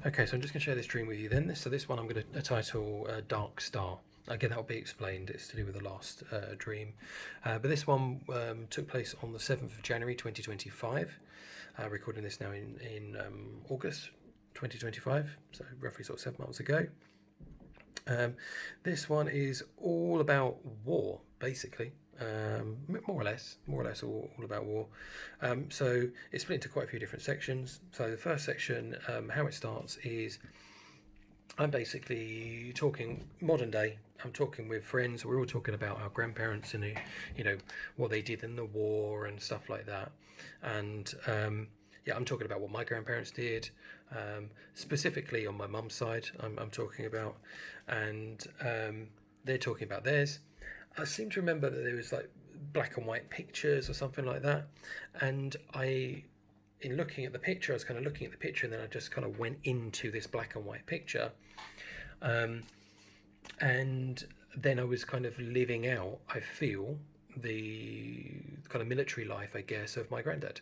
Okay, so I'm just going to share this dream with you then. So this one I'm going to title Dark Star. Again, that will be explained. It's to do with the last dream. But this one took place on the 7th of January 2025. Recording this now in August 2025, so roughly sort of 7 months ago. This one is all about war, basically. More or less all about war. So it's split into quite a few different sections. So the first section, how it starts is I'm basically talking modern day. I'm talking with friends. We're all talking about our grandparents and what they did in the war and stuff like that. And yeah, I'm talking about what my grandparents did, specifically on my mum's side. I'm talking about, and they're talking about theirs. I seem to remember that there was like black and white pictures or something like that, and in looking at the picture, I was kind of looking at the picture, and then I just kind of went into this black and white picture, and then I was kind of living out, I feel, the kind of military life, I guess, of my granddad,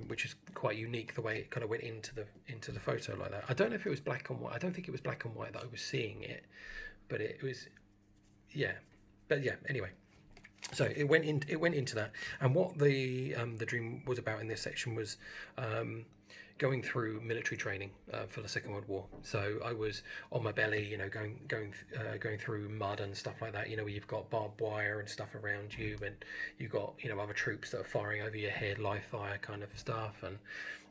which is quite unique the way it kind of went into the photo like that. I don't know if it was black and white. I don't think it was black and white that I was seeing it, but it was, yeah. But yeah, anyway. So it went into that, and what the dream was about in this section was going through military training for the Second World War. So I was on my belly, going through mud and stuff like that. Where you've got barbed wire and stuff around you, and you've got other troops that are firing over your head, live fire kind of stuff, and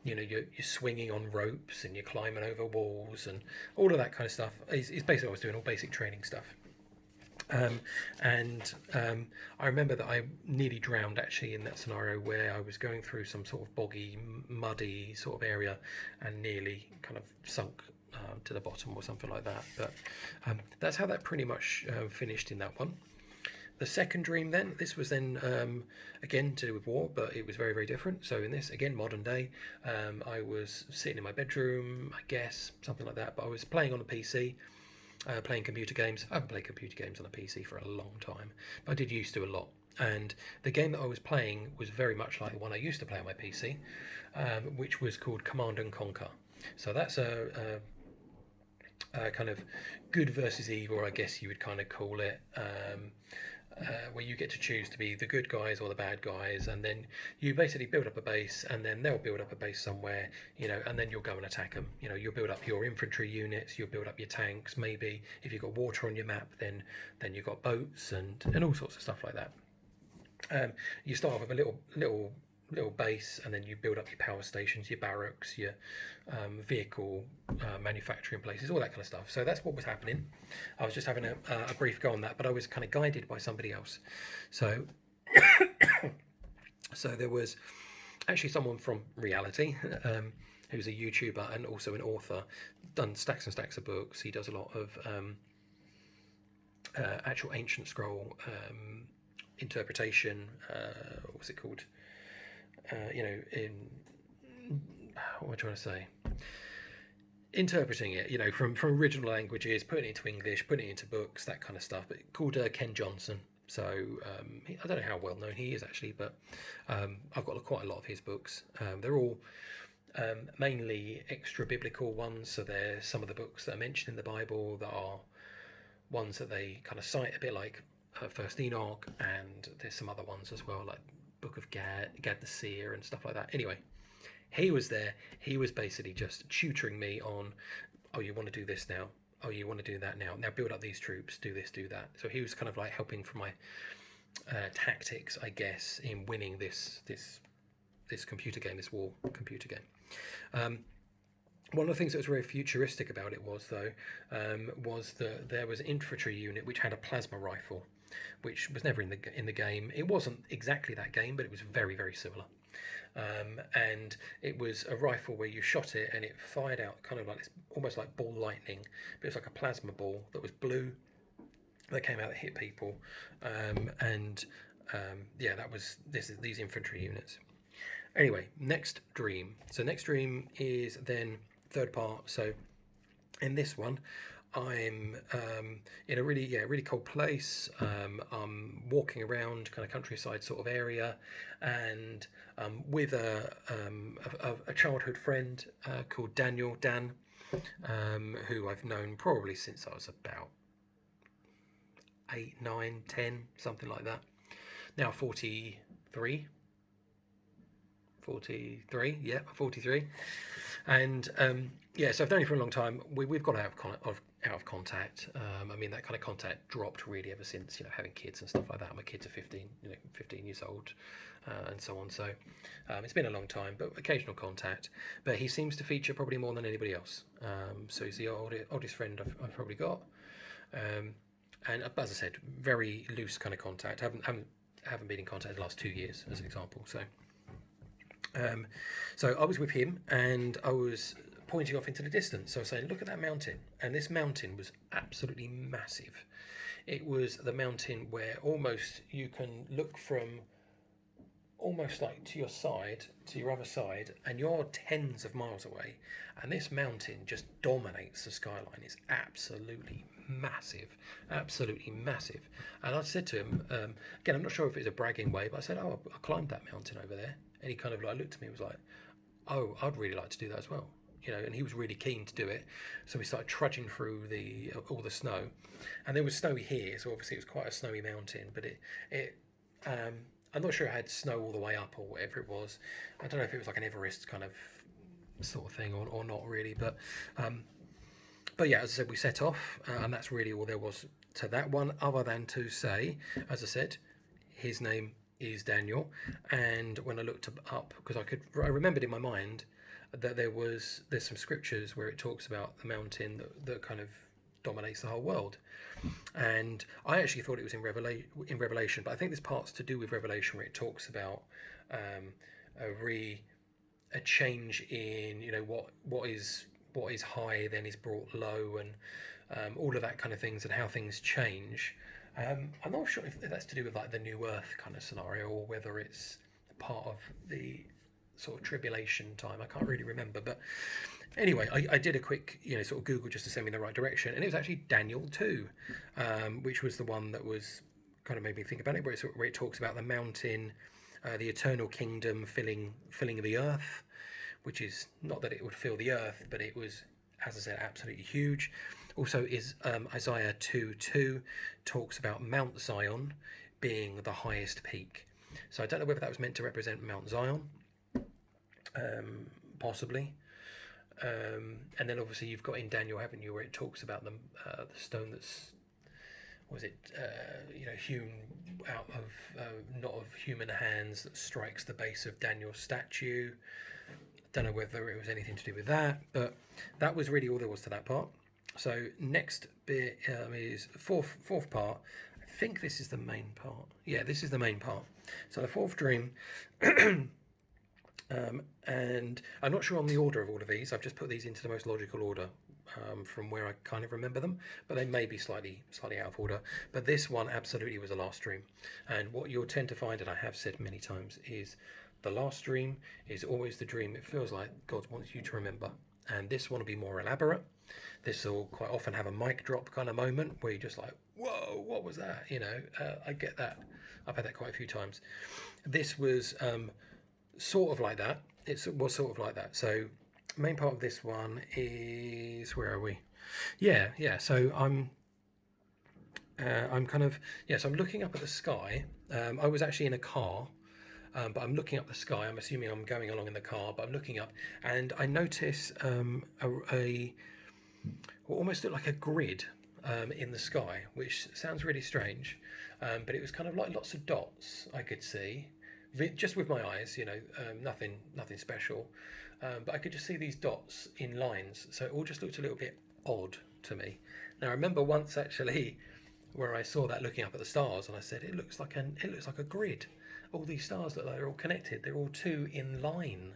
you're swinging on ropes and you're climbing over walls and all of that kind of stuff. Is basically what I was doing, all basic training stuff. I remember that I nearly drowned actually in that scenario where I was going through some sort of boggy, muddy sort of area and nearly kind of sunk to the bottom or something like that. But that's how that pretty much finished in that one. The second dream then, this was then again to do with war, but it was very, very different. So in this, again, modern day, I was sitting in my bedroom, I guess, something like that, but I was playing on a PC. Playing computer games. I haven't played computer games on a PC for a long time, but I did used to a lot. And the game that I was playing was very much like the one I used to play on my PC, which was called Command and Conquer. So that's a kind of good versus evil, I guess you would kind of call it. Where you get to choose to be the good guys or the bad guys, and then you basically build up a base, and then they'll build up a base somewhere, and then you'll go and attack them. You'll build up your infantry units, you'll build up your tanks. Maybe if you've got water on your map, then you've got boats and all sorts of stuff like that. You start off with a little base, and then you build up your power stations, your barracks, your vehicle manufacturing places, all that kind of stuff. So that's what was happening. I was just having a brief go on that, but I was kind of guided by somebody else. So so there was actually someone from reality who's a YouTuber and also an author, done stacks and stacks of books. He does a lot of actual ancient scroll interpretation. What's it called? In what am I trying to say? Interpreting it, from original languages, putting it into English, putting it into books, that kind of stuff. But called Ken Johnson. So I don't know how well known he is actually, but I've got quite a lot of his books. They're all mainly extra biblical ones. So they're some of the books that are mentioned in the Bible that are ones that they kind of cite a bit like First Enoch, and there's some other ones as well, like Book of Gad the Seer and stuff like that. Anyway, he was there. He was basically just tutoring me on, oh, you want to do this now? Oh, you want to do that now? Now build up these troops, do this, do that. So he was kind of like helping for my tactics, I guess, in winning this computer game, this war computer game. One of the things that was very futuristic about it was that there was an infantry unit which had a plasma rifle, which was never in the game. It wasn't exactly that game, but it was very, very similar. And it was a rifle where you shot it and it fired out kind of like this, almost like ball lightning, but it's like a plasma ball that was blue that came out that hit people. Yeah, that was these infantry units. Anyway, next dream. So next dream is then third part. So in this one, I'm in a really cold place. I'm walking around kind of countryside sort of area, and with a childhood friend called Dan. who I've known probably since I was about 8, 9, 10, something like that. Now 43, yeah, 43. And yeah, so I've known you for a long time. We've got out of contact. I mean, that kind of contact dropped really ever since, you know, having kids and stuff like that. My kids are 15, 15 years old, and so on. So it's been a long time, but occasional contact. But he seems to feature probably more than anybody else. So he's the oldest friend I've probably got. And as I said, very loose kind of contact. Haven't been in contact the last 2 years, as an example. So I was with him, and I was pointing off into the distance. So I was saying, look at that mountain. And this mountain was absolutely massive. It was the mountain where almost you can look from almost like to your side, to your other side, and you're tens of miles away. And this mountain just dominates the skyline. It's absolutely massive, absolutely massive. And I said to him, again, I'm not sure if it's a bragging way, but I said, oh, I climbed that mountain over there. And he kind of like looked at me and was like, oh, I'd really like to do that as well. You know, and he was really keen to do it. So we started trudging through all the snow. And there was snow here, so obviously it was quite a snowy mountain, but I'm not sure it had snow all the way up or whatever it was. I don't know if it was like an Everest kind of sort of thing or not really, but yeah, as I said, we set off, and that's really all there was to that one, other than to say, as I said, his name is Daniel. And when I looked up, because I remembered in my mind that there's some scriptures where it talks about the mountain that kind of dominates the whole world. And I actually thought it was in Revelation, but I think there's parts to do with Revelation where it talks about a change in, you know, what is high then is brought low, and all of that kind of things, and how things change. I'm not sure if that's to do with like the new earth kind of scenario, or whether it's part of the sort of tribulation time. I can't really remember, but anyway, I did a quick, you know, sort of Google just to send me in the right direction, and it was actually Daniel 2, which was the one that was kind of made me think about it, where it talks about the mountain, the eternal kingdom filling the earth, which is not that it would fill the earth, but it was, as I said, absolutely huge. Also, is Isaiah 2:2 talks about Mount Zion being the highest peak. So I don't know whether that was meant to represent Mount Zion, possibly. And then obviously you've got in Daniel, haven't you, where it talks about the stone that's, was it, you know, hewn out of not of human hands, that strikes the base of Daniel's statue. Don't know whether it was anything to do with that, but that was really all there was to that part. So next bit is fourth part. I think this is the main part. Yeah, this is the main part. So the fourth dream, and I'm not sure on the order of all of these. I've just put these into the most logical order from where I kind of remember them, but they may be slightly out of order. But this one absolutely was the last dream. And what you'll tend to find, and I have said many times, is the last dream is always the dream it feels like God wants you to remember. And this one will be more elaborate. This will quite often have a mic drop kind of moment where you're just like, whoa, what was that? You know, I get that. I've had that quite a few times. This was sort of like that. It was sort of like that. So main part of this one is, where are we? Yeah. So I'm kind of, so I'm looking up at the sky. I was actually in a car. But I'm looking up the sky. I'm assuming I'm going along in the car, but I'm looking up, and I notice what almost looked like a grid in the sky, which sounds really strange, but it was kind of like lots of dots I could see, just with my eyes, you know, nothing special, but I could just see these dots in lines, so it all just looked a little bit odd to me. Now I remember once actually where I saw that looking up at the stars, and I said, it looks like a grid. All these stars look like they're all connected. They're all two in line.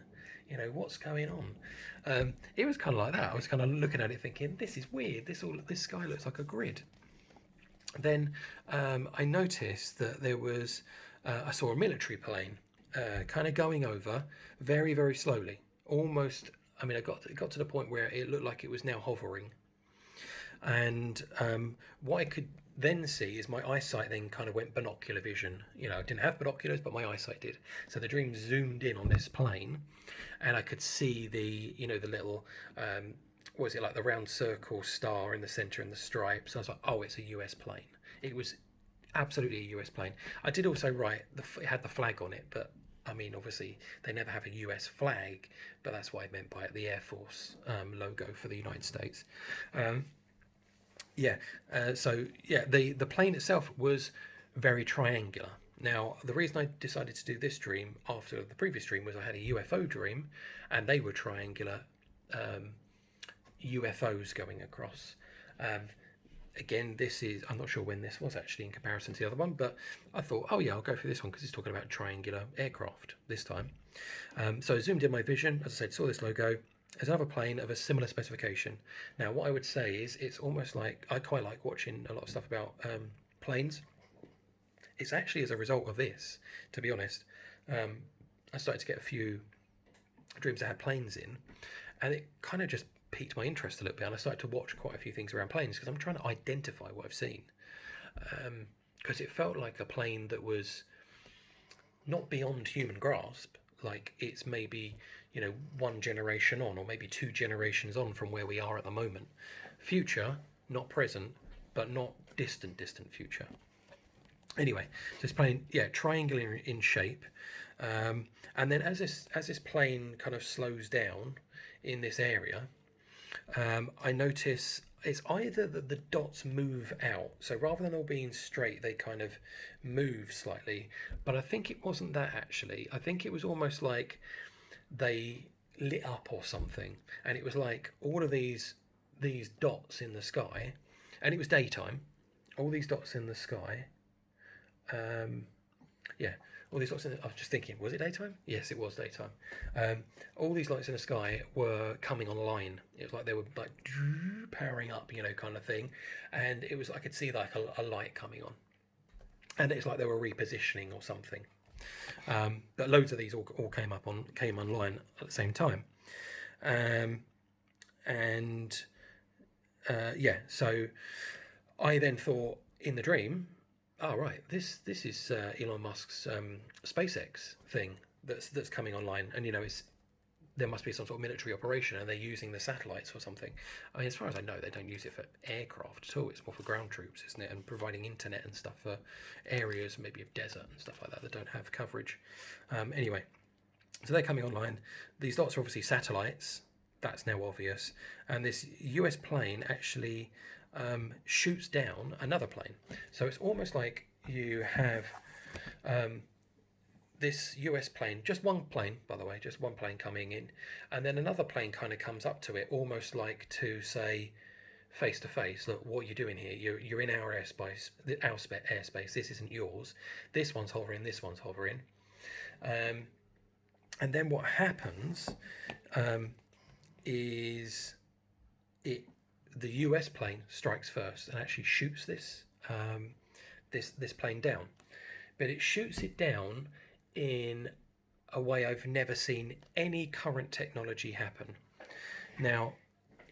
You know, what's going on? It was kind of like that. I was kind of looking at it thinking, this is weird. This sky looks like a grid. Then I noticed that there was, I saw a military plane kind of going over very, very slowly. Almost, I mean, it got to the point where it looked like it was now hovering. And what I could then see is my eyesight then kind of went binocular vision. You know, I didn't have binoculars, but my eyesight did. So the dream zoomed in on this plane, and I could see the little was it like the round circle star in the center and the stripes. I was like, oh, it's a US plane. It was absolutely a US plane. I did also write it had the flag on it, but I mean, obviously they never have a US flag, but that's what I meant by it, the Air Force logo for the United States. Um, yeah. So yeah, the plane itself was very triangular. Now, the reason I decided to do this dream after the previous dream was I had a UFO dream, and they were triangular UFOs going across. Um, Again, this is, I'm not sure when this was actually in comparison to the other one, but I thought, oh yeah, I'll go for this one because it's talking about triangular aircraft this time. So I zoomed in my vision, as I said, saw this logo. There's another plane of a similar specification. Now, what I would say is it's almost like, I quite like watching a lot of stuff about planes. It's actually as a result of this, to be honest. I started to get a few dreams that had planes in, and it kind of just piqued my interest a little bit, and I started to watch quite a few things around planes because I'm trying to identify what I've seen, because it felt like a plane that was not beyond human grasp, like it's maybe, you know, one generation on, or maybe two generations on from where we are at the moment. Future, not present, but not distant future. Anyway, so this plane, yeah, triangular in shape, and then as this plane kind of slows down in this area, I notice it's either that the dots move out, so rather than all being straight, they kind of move slightly. But I think it wasn't that actually. I think it was almost like they lit up or something, and it was like all of these dots in the sky, and it was daytime. All these dots in the sky. Yeah, all these lights in the, I was just thinking, was it daytime? Yes, it was daytime. All these lights in the sky were coming online. It was like they were like powering up, you know, kind of thing. And it was, I could see like a light coming on. And it's like they were repositioning or something. But loads of these all came online at the same time. Yeah, so I then thought in the dream, oh right, this is Elon Musk's SpaceX thing that's coming online, and you know, there must be some sort of military operation, and they're using the satellites for something. I mean, as far as I know, they don't use it for aircraft at all. It's more for ground troops, isn't it? And providing internet and stuff for areas maybe of desert and stuff like that don't have coverage. Anyway, so they're coming online. These dots are obviously satellites. That's now obvious. And this US plane actually shoots down another plane. So it's almost like you have this US plane, just one plane, by the way, just one plane coming in, and then another plane kind of comes up to it, almost like to say, face to face, look, what are you doing here? You're in our airspace. This isn't yours. This one's hovering. This one's hovering. And then what happens is the US plane strikes first and actually shoots this plane down, but it shoots it down in a way I've never seen any current technology happen. Now,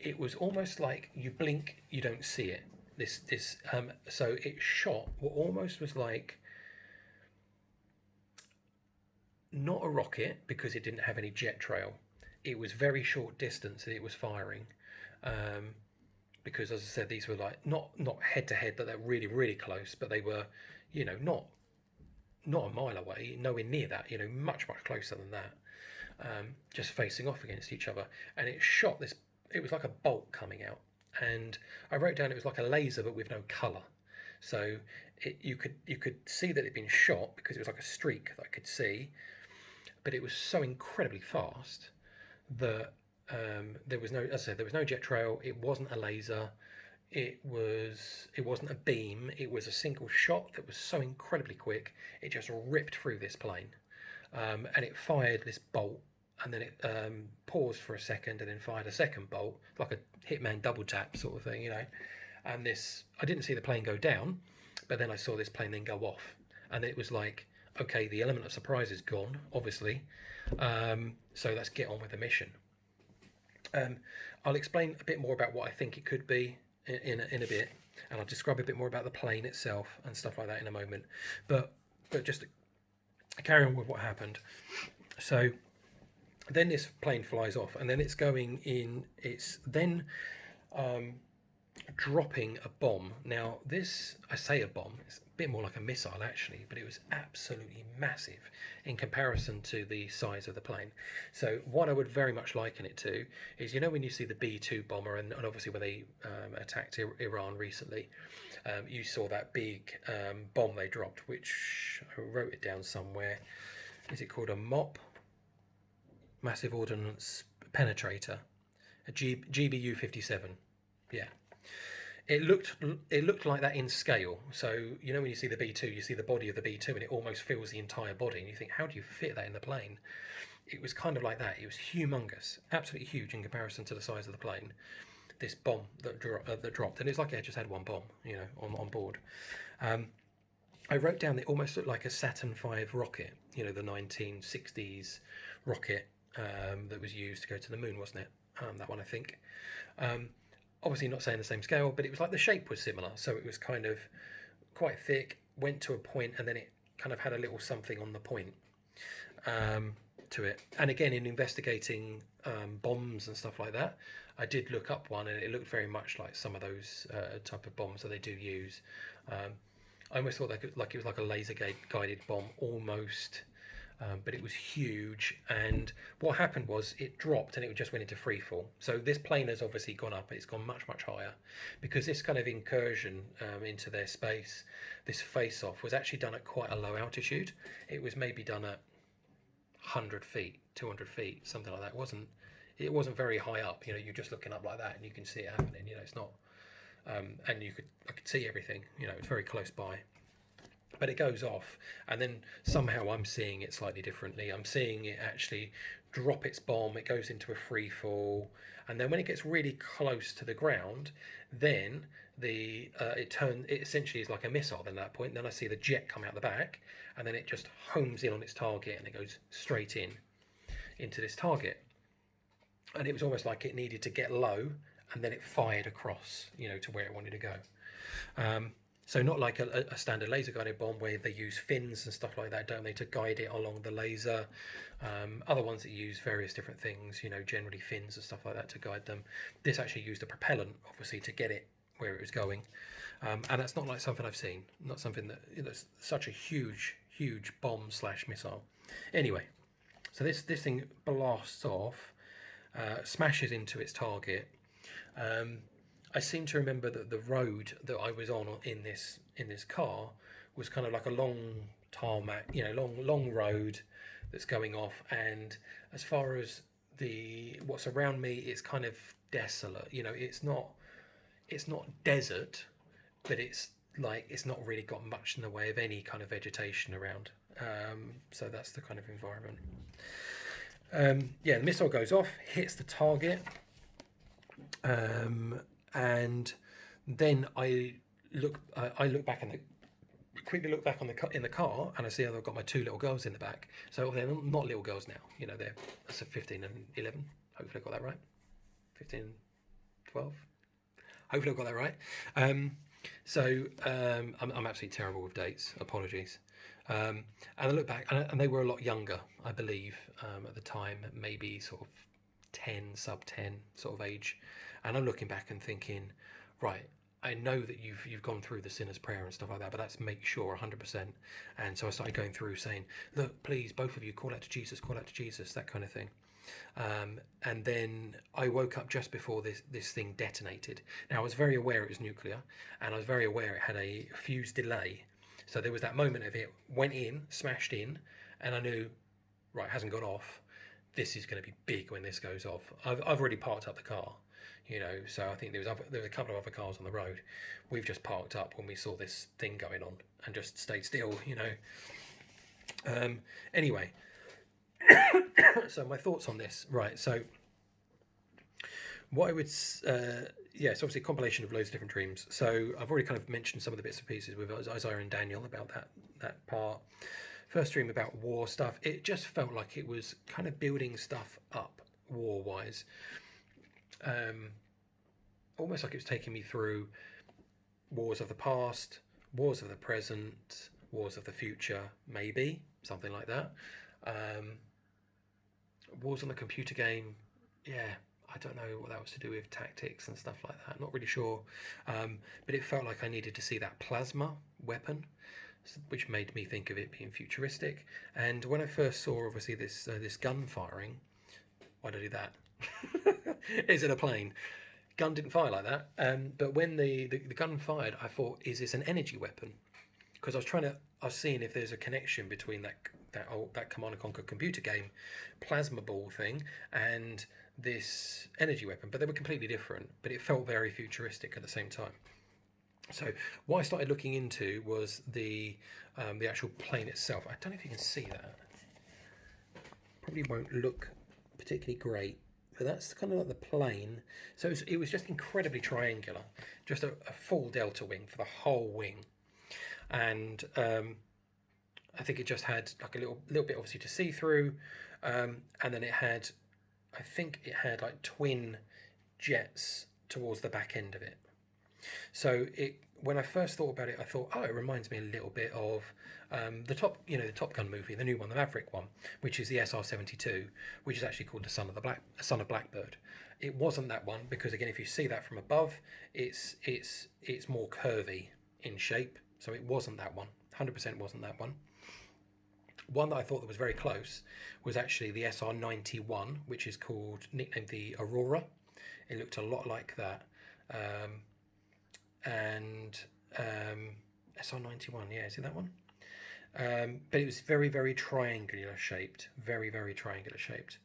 it was almost like you blink, you don't see it. So it shot what almost was like not a rocket, because it didn't have any jet trail. It was very short distance that it was firing. Because as I said, these were like not head to head, but they're really, really close, but they were, you know, not a mile away, nowhere near that, you know, much closer than that, just facing off against each other. And it shot this, it was like a bolt coming out, and I wrote down it was like a laser but with no colour. So you could see that it'd been shot because it was like a streak that I could see, but it was so incredibly fast that there was no, as I said, there was no jet trail. It wasn't a laser. It wasn't a beam. It was a single shot that was so incredibly quick. It just ripped through this plane, and it fired this bolt, and then it paused for a second, and then fired a second bolt, like a Hitman double tap sort of thing, you know. And this, I didn't see the plane go down, but then I saw this plane then go off, and it was like, okay, the element of surprise is gone, obviously. So let's get on with the mission. I'll explain a bit more about what I think it could be in a bit, and I'll describe a bit more about the plane itself and stuff like that in a moment. But just to carry on with what happened. So Then this plane flies off, and then it's going in. It's then dropping a bomb. Now, this, I say a bomb, it's a bit more like a missile actually, but it was absolutely massive in comparison to the size of the plane. So, what I would very much liken it to is, you know, when you see the B-2 bomber, and obviously when they attacked Iran recently, you saw that big bomb they dropped, which I wrote it down somewhere. Is it called a MOP? Massive Ordnance Penetrator, a GBU 57. Yeah, it looked like that in scale. So you know when you see the B2, you see the body of the B2, and it almost fills the entire body, and you think, how do you fit that in the plane? It was kind of like that. It was humongous, absolutely huge in comparison to the size of the plane. This bomb that dropped, and it's like it just had one bomb, you know, on board. I wrote down that it almost looked like a Saturn V rocket, you know, the 1960s rocket that was used to go to the moon, wasn't it? That one, I think. Obviously not saying the same scale, but it was like the shape was similar. So it was kind of quite thick, went to a point, and then it kind of had a little something on the point to it. And again, in investigating bombs and stuff like that, I did look up one, and it looked very much like some of those type of bombs that they do use. I almost thought it was like a laser guided bomb almost. But it was huge, and what happened was it dropped and it just went into free fall. So this plane has obviously gone up, it's gone much higher, because this kind of incursion into their space, this face off, was actually done at quite a low altitude. It was maybe done at 100 feet, 200 feet, something like that. It wasn't very high up, you know, you're just looking up like that and you can see it happening, you know, it's not and I could see everything, you know, it's very close by. But it goes off, and then somehow I'm seeing it slightly differently. I'm seeing it actually drop its bomb, it goes into a free fall, and then when it gets really close to the ground, then it essentially is like a missile. Then at that point, then I see the jet come out the back, and then it just homes in on its target, and it goes straight into this target. And it was almost like it needed to get low, and then it fired across, you know, to where it wanted to go. So not like a standard laser guided bomb where they use fins and stuff like that, don't they, to guide it along the laser. Other ones that use various different things, you know, generally fins and stuff like that to guide them. This actually used a propellant, obviously, to get it where it was going. And that's not like something I've seen, not something that, you know, it's such a huge bomb / missile. Anyway, so this thing blasts off, smashes into its target. I seem to remember that the road that I was on in this car was kind of like a long tarmac, you know, long road that's going off. And as far as what's around me, it's kind of desolate. You know, it's not desert, but it's like it's not really got much in the way of any kind of vegetation around. So that's the kind of environment. Yeah, the missile goes off, hits the target. And then I look back quickly look back in the car, and I see I've got my two little girls in the back. So they're not little girls now, you know, they're 15 and 11. Hopefully I got that right. 15 and 12. Hopefully I got that right. I'm absolutely terrible with dates. Apologies. And I look back, and they were a lot younger, I believe, at the time, maybe sort of 10, sub 10 sort of age. And I'm looking back and thinking, right, I know that you've gone through the sinner's prayer and stuff like that, but that's make sure 100%. And so I started going through saying, look, please, both of you, call out to Jesus, that kind of thing. And then I woke up just before this thing detonated. Now I was very aware it was nuclear, and I was very aware it had a fuse delay. So there was that moment of it went in, smashed in, and I knew, right, it hasn't gone off. This is going to be big when this goes off. I've already parked up the car, you know, so I think there was a couple of other cars on the road. We've just parked up when we saw this thing going on and just stayed still, you know. Anyway, so my thoughts on this, right? So what I would, it's obviously a compilation of loads of different dreams. So I've already kind of mentioned some of the bits and pieces with Isaiah and Daniel about that part. First dream about war stuff. It just felt like it was kind of building stuff up war-wise. Almost like it was taking me through wars of the past, wars of the present, wars of the future, maybe something like that. Wars on the computer game, yeah, I don't know what that was to do with tactics and stuff like that. Not really sure, but it felt like I needed to see that plasma weapon, which made me think of it being futuristic. And when I first saw, obviously, this gun firing, why did I do that? Is it a plane? Gun didn't fire like that. But when the gun fired, I thought, is this an energy weapon? Because I was seeing if there's a connection between that Command and Conquer computer game plasma ball thing and this energy weapon, but they were completely different. But it felt very futuristic at the same time. So what I started looking into was the actual plane itself. I don't know if you can see that. Probably won't look particularly great, but that's kind of like the plane. So it was just incredibly triangular, just a full delta wing for the whole wing, and I think it just had like a little bit obviously to see through, and then I think it had like twin jets towards the back end of it. So when I first thought about it, I thought, oh, it reminds me a little bit of the Top Gun movie, the new one, the Maverick one, which is the SR-72, which is actually called the Son of Blackbird. It wasn't that one because again, if you see that from above, it's more curvy in shape. So it wasn't that one. 100% wasn't that one. One that I thought that was very close was actually the SR-91, which is nicknamed the Aurora. It looked a lot like that. And SR-91, yeah, is it that one? But it was very, very triangular shaped. Very, very triangular shaped.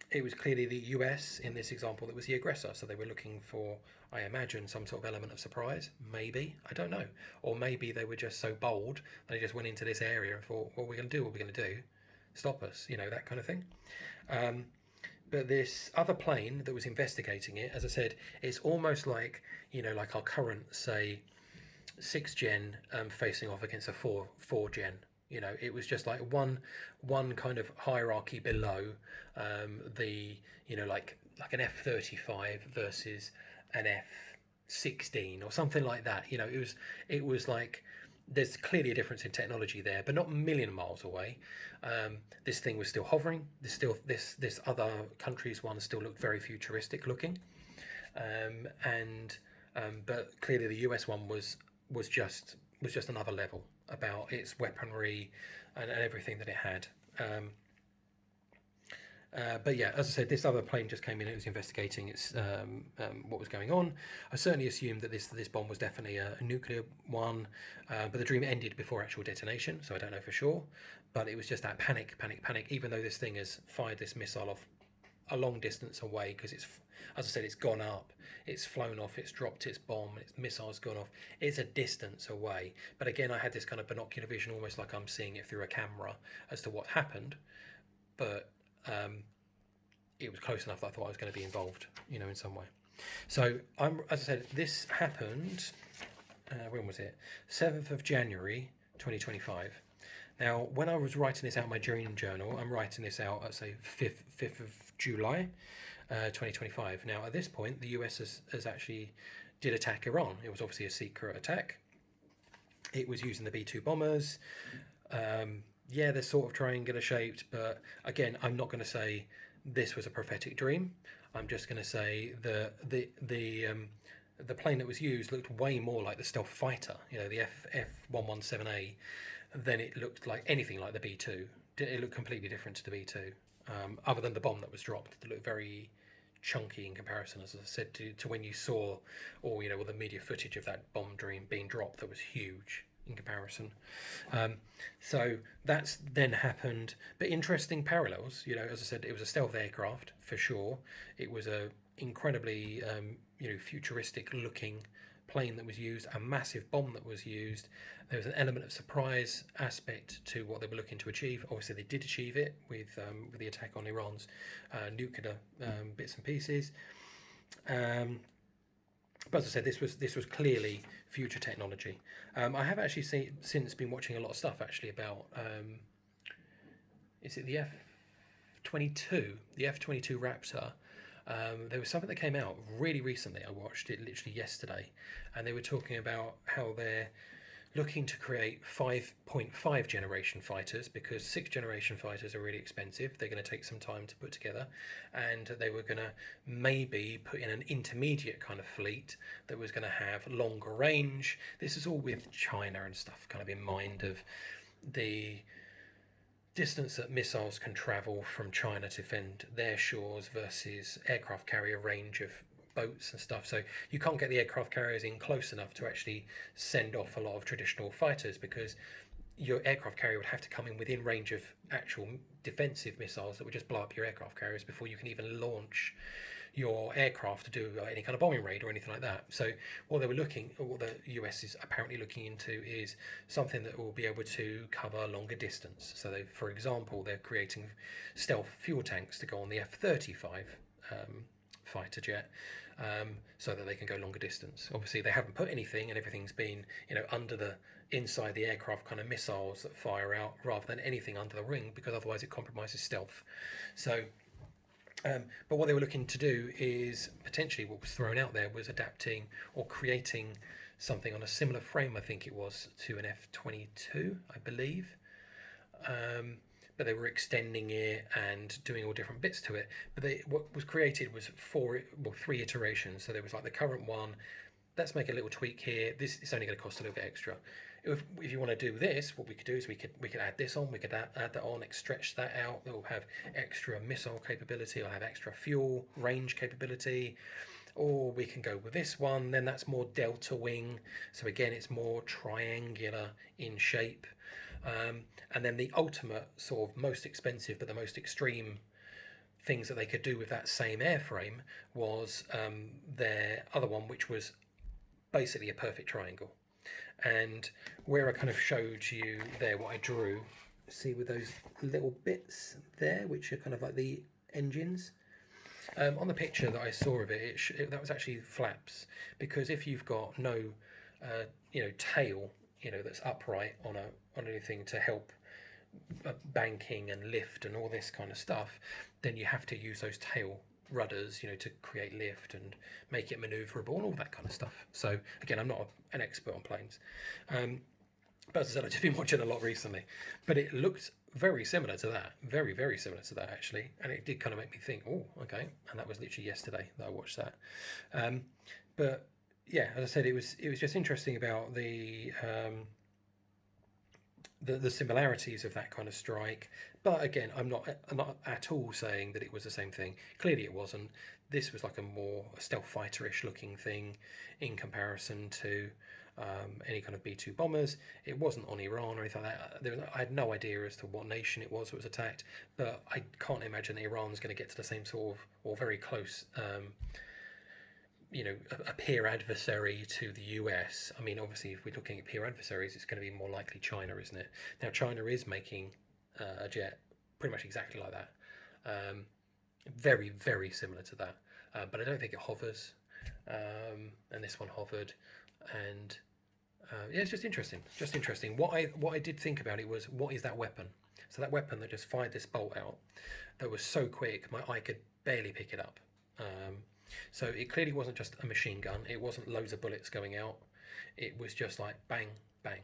It was clearly the US in this example that was the aggressor. So they were looking for, I imagine, some sort of element of surprise. Maybe. I don't know. Or maybe they were just so bold, they just went into this area and thought, what are we going to do? What are we going to do? Stop us, that kind of thing. But this other plane that was investigating it, as I said, it's almost like, like our current, say, 6th gen facing off against a 4 gen. It was just like one kind of hierarchy below the, like an F-35 versus an F-16 or something like that. It was like there's clearly a difference in technology there, but not a million miles away. This thing was still hovering. This other country's one still looked very futuristic looking, but clearly the US one was just another level about its weaponry and everything that it had. But yeah, as I said, this other plane just came in. It was investigating what was going on. I certainly assumed that this bomb was definitely a nuclear one, but the dream ended before actual detonation, so I don't know for sure. But it was just that panic. Even though this thing has fired this missile off a long distance away, because it's, as I said, it's gone up, it's flown off, it's dropped its bomb, its missile's gone off. It's a distance away. But again, I had this kind of binocular vision, almost like I'm seeing it through a camera as to what happened. But it was close enough that I thought I was going to be involved, in some way. So as I said, this happened. When was it? 7th of January, 2025. Now, when I was writing this out in my dream journal, I'm writing this out at, say, 5th of July, 2025. Now, at this point, the US has actually did attack Iran. It was obviously a secret attack. It was using the B-2 bombers. Yeah, they're sort of triangular shaped, but again, I'm not going to say this was a prophetic dream. I'm just going to say the plane that was used looked way more like the stealth fighter, the F-117A, than it looked like anything like the B-2. It looked completely different to the B-2, other than the bomb that was dropped. It looked very chunky in comparison, as I said, to when you saw, or all the media footage of that bomb being dropped, that was huge in comparison. So that's then happened, but interesting parallels. As I said, it was a stealth aircraft for sure. It was a incredibly futuristic looking plane that was used, a massive bomb that was used. There was an element of surprise aspect to what they were looking to achieve. Obviously, they did achieve it with the attack on Iran's nuclear bits and pieces. But as I said, this was clearly future technology. I have actually since been watching a lot of stuff actually about is it the F-22, the F-22 Raptor. There was something that came out really recently. I watched it literally yesterday, and they were talking about how they're looking to create 5.5 generation fighters, because 6th generation fighters are really expensive. They're going to take some time to put together, and they were going to maybe put in an intermediate kind of fleet that was going to have longer range. This is all with China and stuff kind of in mind, of the distance that missiles can travel from China to defend their shores versus aircraft carrier range of boats and stuff. So you can't get the aircraft carriers in close enough to actually send off a lot of traditional fighters, because your aircraft carrier would have to come in within range of actual defensive missiles that would just blow up your aircraft carriers before you can even launch your aircraft to do any kind of bombing raid or anything like that. So what the US is apparently looking into is something that will be able to cover longer distance. So they, for example, they're creating stealth fuel tanks to go on the F-35 fighter jet, so that they can go longer distance. Obviously they haven't put anything, and everything's been, inside the aircraft kind of missiles that fire out, rather than anything under the wing, because otherwise it compromises stealth. So but what they were looking to do is, potentially what was thrown out there was adapting or creating something on a similar frame, I think it was, to an F-22, I believe. But they were extending it and doing all different bits to it. But what was created was 3 iterations. So there was like the current one. Let's make a little tweak here. This is only going to cost a little bit extra. If you want to do this, what we could do is we could add this on. We could add that on, stretch that out. It will have extra missile capability. It'll have extra fuel range capability. Or we can go with this one. Then that's more delta wing. So again, it's more triangular in shape. And then the ultimate sort of most expensive but the most extreme things that they could do with that same airframe was their other one, which was basically a perfect triangle. And where I kind of showed you there what I drew, see with those little bits there, which are kind of like the engines. On the picture that I saw of it, that was actually flaps, because if you've got no tail, that's upright on anything to help banking and lift and all this kind of stuff, then you have to use those tail rudders, to create lift and make it maneuverable and all that kind of stuff. So again, I'm not an expert on planes, but as I said, I've just been watching a lot recently. But it looked very similar to that, very, very similar to that actually, and it did kind of make me think, oh, okay. And that was literally yesterday that I watched that. But yeah, as I said, it was just interesting about the similarities of that kind of strike. But again, I'm not at all saying that it was the same thing. Clearly it wasn't. This was like a more stealth fighter-ish looking thing in comparison to any kind of B-2 bombers. It wasn't on Iran or anything like that. I had no idea as to what nation it was that was attacked, but I can't imagine that Iran's going to get to the same sort of, or very close, a peer adversary to the US. I mean, obviously, if we're looking at peer adversaries, it's going to be more likely China, isn't it? Now, China is making a jet pretty much exactly like that. Very, very similar to that. But I don't think it hovers. And this one hovered. And yeah, it's just interesting. Just interesting. What I did think about it was, what is that weapon? So that weapon that just fired this bolt out, that was so quick, my eye could barely pick it up. So it clearly wasn't just a machine gun. It wasn't loads of bullets going out. It was just like bang, bang,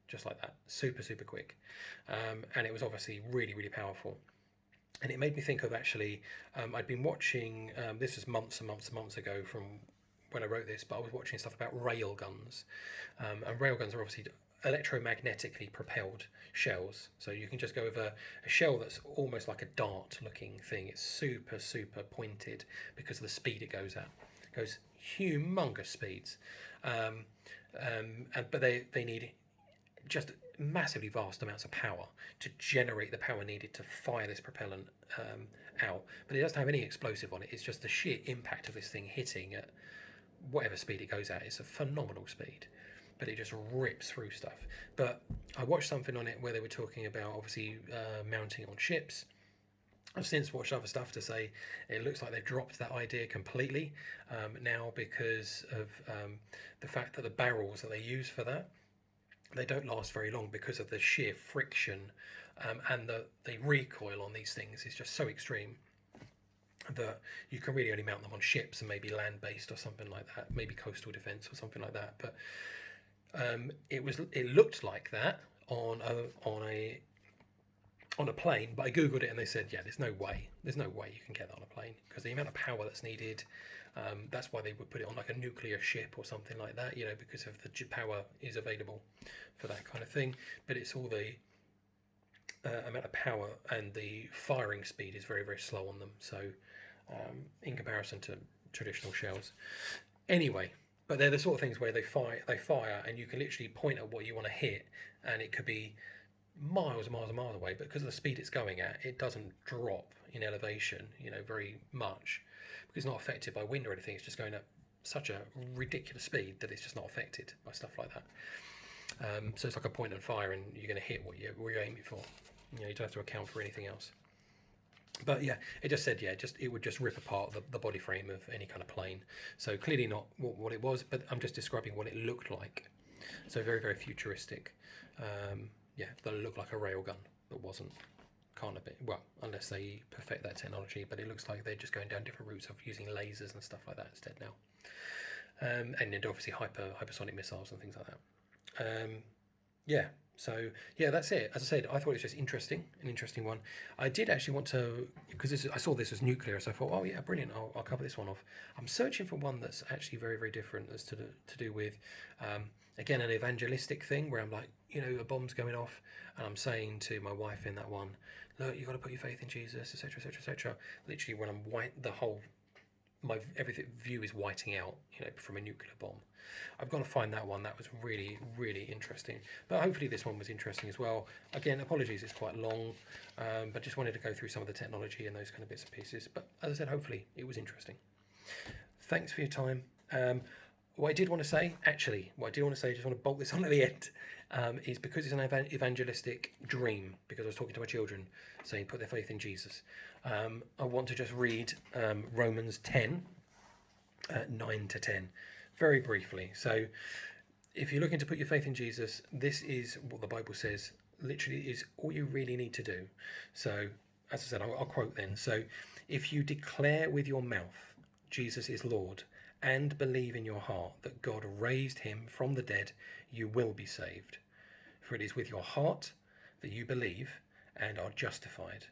just like that. Super, super quick. And it was obviously really, really powerful. And it made me think of actually, I'd been watching, this was months and months and months ago from when I wrote this, but I was watching stuff about rail guns. And rail guns are obviously electromagnetically propelled shells. So you can just go with a shell that's almost like a dart looking thing. It's super, super pointed because of the speed it goes at. It goes humongous speeds. But they need just massively vast amounts of power to generate the power needed to fire this propellant out. But it doesn't have any explosive on it. It's just the sheer impact of this thing hitting at whatever speed it goes at. It's a phenomenal speed, but it just rips through stuff. But I watched something on it where they were talking about obviously mounting on ships. I've since watched other stuff to say it looks like they've dropped that idea completely now, because of the fact that the barrels that they use for that, they don't last very long because of the sheer friction, and the recoil on these things is just so extreme that you can really only mount them on ships and maybe land-based or something like that, maybe coastal defence or something like that. But It looked like that on a plane, but I googled it and they said, yeah, there's no way you can get that on a plane because the amount of power that's needed. That's why they would put it on like a nuclear ship or something like that, because of the power is available for that kind of thing. But it's all the amount of power, and the firing speed is very, very slow on them. So in comparison to traditional shells, anyway. But they're the sort of things where they fire, and you can literally point at what you want to hit, and it could be miles and miles and miles away. But because of the speed it's going at, it doesn't drop in elevation, very much, because it's not affected by wind or anything. It's just going at such a ridiculous speed that it's just not affected by stuff like that. So it's like a point and fire, and you're going to hit what you're aiming for. You don't have to account for anything else. But yeah, it just said, it would just rip apart the body frame of any kind of plane. So clearly not what it was, but I'm just describing what it looked like. So very, very futuristic. That looked like a railgun, but wasn't. Can't have been. Well, unless they perfect that technology, but it looks like they're just going down different routes of using lasers and stuff like that instead now. And then obviously hypersonic missiles and things like that. So that's it. As I said, I thought it was just an interesting one. I did actually want to, because I saw this as nuclear, so I thought, oh yeah, brilliant, I'll cover this one off. I'm searching for one that's actually very, very different, as to do with, again, an evangelistic thing, where I'm like, a bomb's going off, and I'm saying to my wife in that one, look, you've got to put your faith in Jesus, etc., etc., etc. Literally, when my everything view is whiting out, from a nuclear bomb. I've got to find that one. That was really, really interesting. But hopefully this one was interesting as well. Again, apologies, it's quite long, but just wanted to go through some of the technology and those kind of bits and pieces. But as I said, hopefully it was interesting. Thanks for your time. What I did want to say, just want to bolt this on at the end, is because it's an evangelistic dream, because I was talking to my children saying put their faith in Jesus. I want to just read Romans 10, 9 to 10, very briefly. So if you're looking to put your faith in Jesus, this is what the Bible says, literally is all you really need to do. So as I said, I'll quote then. So if you declare with your mouth Jesus is Lord, and believe in your heart that God raised him from the dead, you will be saved. For it is with your heart that you believe and are justified,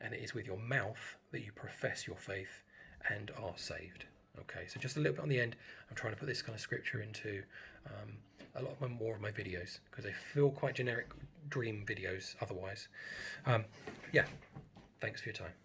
and it is with your mouth that you profess your faith and are saved. Okay, so just a little bit on the end, I'm trying to put this kind of scripture into a lot more of my videos, because they feel quite generic dream videos otherwise. Thanks for your time.